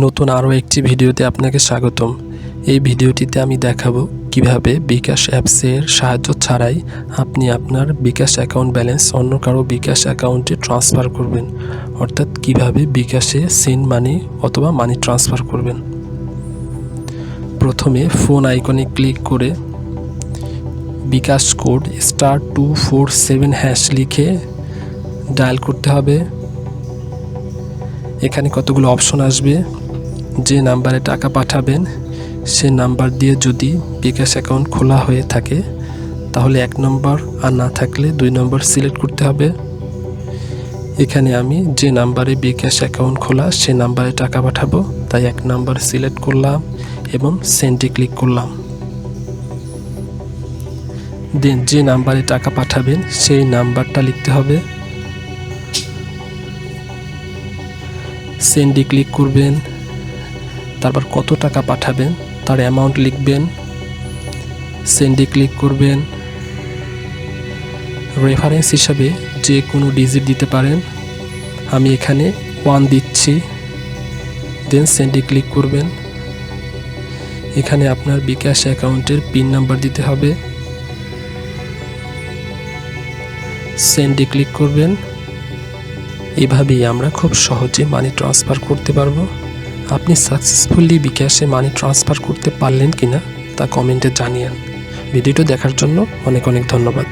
নতুন আরও একটি ভিডিওতে আপনাকে স্বাগতম। এই ভিডিওটিতে আমি দেখাবো কিভাবে বিকাশ অ্যাপসের সাহায্য ছাড়াই আপনি আপনার বিকাশ অ্যাকাউন্ট ব্যালেন্স অন্য কারো বিকাশ অ্যাকাউন্টে ট্রান্সফার করবেন, অর্থাৎ কিভাবে বিকাশে সেন্ড মানি অথবা মানি ট্রান্সফার করবেন। প্রথমে ফোন আইকনে ক্লিক করে বিকাশ কোড *247# লিখে ডায়াল করতে হবে। এখানে কতগুলো অপশন আসবে। যে নাম্বারে টাকা পাঠাবেন সে নাম্বার দিয়ে যদি বিকাশ অ্যাকাউন্ট খোলা হয়ে থাকে তাহলে 1 নম্বর, আর না থাকলে 2 নম্বর সিলেক্ট করতে হবে। এখানে আমি যে নাম্বারে বিকাশ অ্যাকাউন্ট খোলা সে নাম্বারে টাকা পাঠাবো, তাই 1 নম্বর সিলেক্ট করলাম এবং সেন্ডে ক্লিক করলাম। দেন যে নাম্বারে টাকা পাঠাবেন সেই নাম্বারটা লিখতে হবে, সেন্ডে ক্লিক করবেন। তারপর কত টাকা পাঠাবেন তার অ্যামাউন্ট লিখবেন, সেন্ডে ক্লিক করবেন। রেফারেন্স হিসাবে যে কোনো ডিজিট দিতে পারেন, আমি এখানে 1 দিচ্ছি। দেন সেন্ডে ক্লিক করবেন। এখানে আপনার বিকাশ অ্যাকাউন্টের পিন নাম্বার দিতে হবে, সেন্ডে ক্লিক করবেন। এভাবেই আমরা খুব সহজে মানি ট্রান্সফার করতে পারবো। আপনি সাকসেসফুলি বিকাশে মানি ট্রান্সফার করতে পারলেন কিনা তা কমেন্টে জানিয়েন। ভিডিওটি দেখার জন্য অনেক অনেক ধন্যবাদ।